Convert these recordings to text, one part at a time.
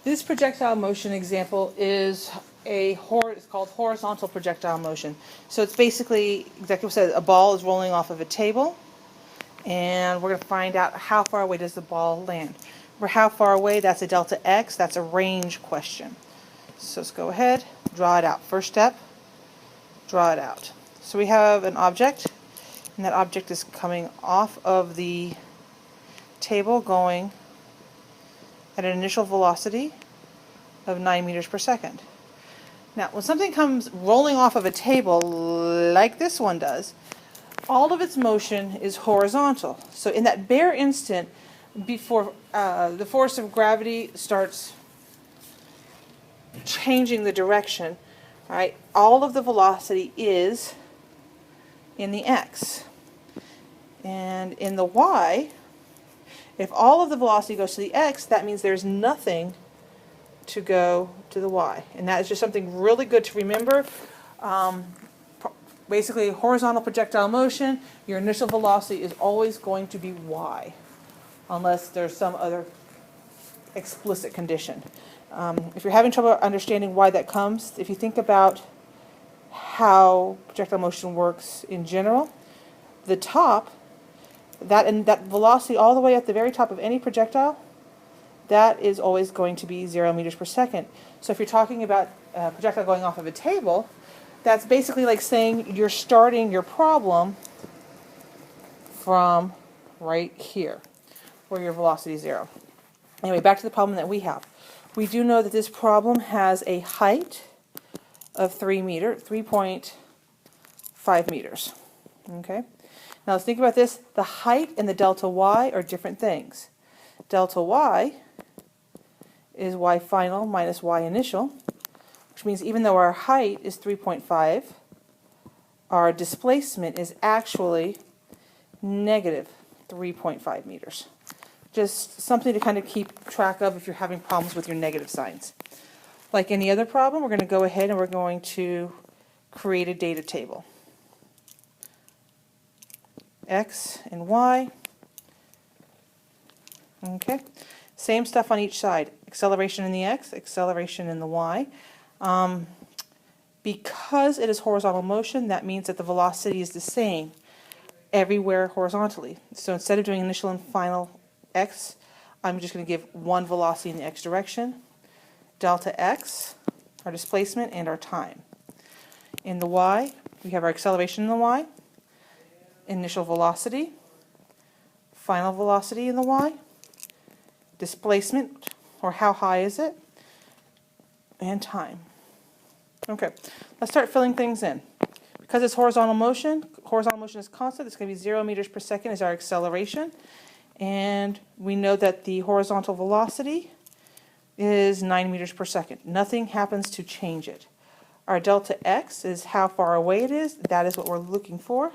This projectile motion example is it's called horizontal projectile motion. So it's basically exactly what it says. A ball is rolling off of a table, and we're going to find out how far away does the ball land. For how far away, that's a delta x. That's a range question. So let's go ahead, draw it out. First step, draw it out. So we have an object, and that object is coming off of the table going at an initial velocity of 9 meters per second. Now, when something comes rolling off of a table like this one does, all of its motion is horizontal. So in that bare instant, before the force of gravity starts changing the direction, right, all of the velocity is in the x. And in the y, if all of the velocity goes to the x, that means there's nothing to go to the y. And that is just something really good to remember. Basically, horizontal projectile motion, your initial velocity is always going to be y, unless there's some other explicit condition. If you're having trouble understanding why that comes, if you think about how projectile motion works in general, the top, that velocity all the way at the very top of any projectile, that is always going to be 0 meters per second. So if you're talking about a projectile going off of a table, that's basically like saying you're starting your problem from right here, where your velocity is 0. Anyway, back to the problem that we have. We do know that this problem has a height of 3.5 meters. Okay? Now let's think about this. The height and the delta y are different things. Delta y is y final minus y initial, which means even though our height is 3.5, our displacement is actually negative 3.5 meters. Just something to kind of keep track of if you're having problems with your negative signs. Like any other problem, we're going to go ahead and we're going to create a data table. X and Y. Okay. Same stuff on each side. Acceleration in the X, acceleration in the Y. Because it is horizontal motion, that means that the velocity is the same everywhere horizontally. So instead of doing initial and final X, I'm just going to give one velocity in the X direction. Delta X, our displacement, and our time. In the Y, we have our acceleration in the Y, initial velocity, final velocity in the Y, displacement, or how high is it, and time. Okay, let's start filling things in. Because it's horizontal motion is constant, it's going to be 0 meters per second is our acceleration. And we know that the horizontal velocity is 9 meters per second. Nothing happens to change it. Our delta x is how far away it is. That is what we're looking for.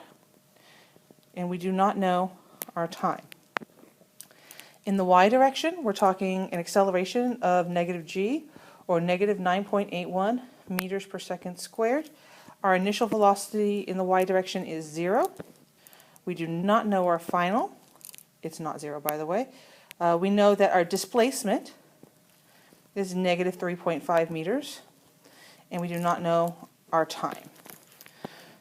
And we do not know our time. In the y direction, we're talking an acceleration of negative g, or negative 9.81 meters per second squared. Our initial velocity in the y direction is 0. We do not know our final. It's not 0, by the way. We know that our displacement is negative 3.5 meters, and we do not know our time.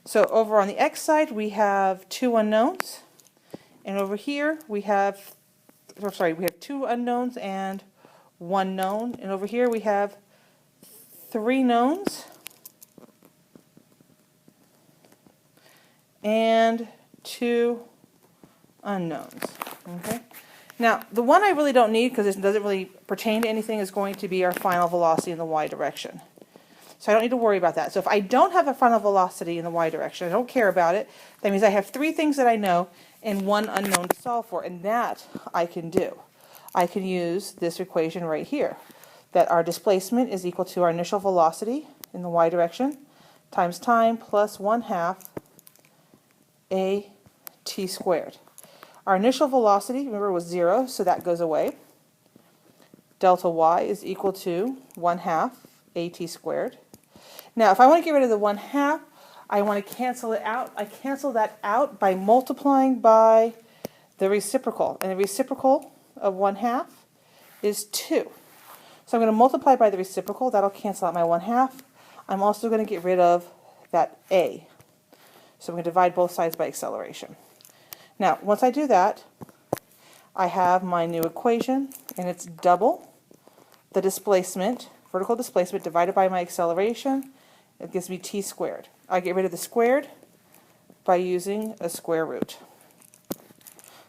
So over on the x side, we have two unknowns, and over here we have, we have two unknowns and one known, and over here we have three knowns and two unknowns. Okay. Now, the one I really don't need because it doesn't really pertain to anything is going to be our final velocity in the y direction. So I don't need to worry about that. So if I don't have a final velocity in the y direction, I don't care about it, that means I have three things that I know and one unknown to solve for, and that I can do. I can use this equation right here, that our displacement is equal to our initial velocity in the y direction times time plus 1/2 a t squared. Our initial velocity, remember, was 0, so that goes away. Delta y is equal to 1/2 at squared. Now, if I want to get rid of the 1/2, I want to cancel it out. I cancel that out by multiplying by the reciprocal. And the reciprocal of 1/2 is 2. So I'm going to multiply by the reciprocal. That'll cancel out my 1/2. I'm also going to get rid of that a. So I'm going to divide both sides by acceleration. Now, once I do that, I have my new equation, and it's double the displacement, vertical displacement, divided by my acceleration. It gives me t squared. I get rid of the squared by using a square root.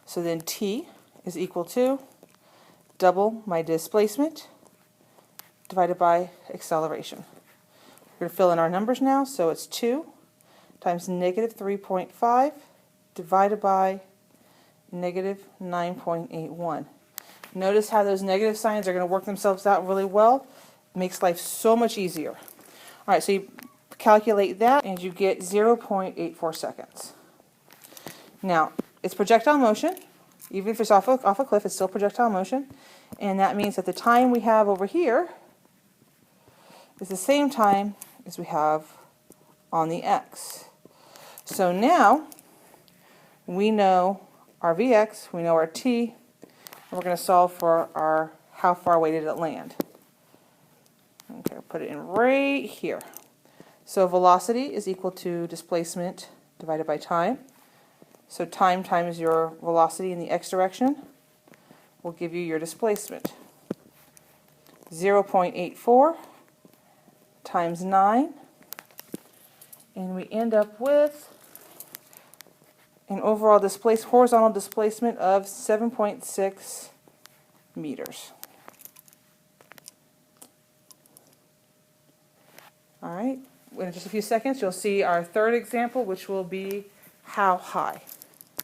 So then t is equal to double my displacement divided by acceleration. We're going to fill in our numbers now, so it's 2 times negative 3.5 divided by negative 9.81. Notice how those negative signs are going to work themselves out really well. It makes life so much easier. All right, so you calculate that and you get 0.84 seconds. Now, it's projectile motion. Even if it's off a cliff, it's still projectile motion. And that means that the time we have over here is the same time as we have on the x. So now we know our Vx, we know our t, and we're going to solve for our how far away did it land. Okay, I'll put it in right here. So velocity is equal to displacement divided by time. So time times your velocity in the x direction will give you your displacement. 0.84 times 9, and we end up with an overall horizontal displacement of 7.6 meters. All right, in just a few seconds you'll see our third example, which will be how high.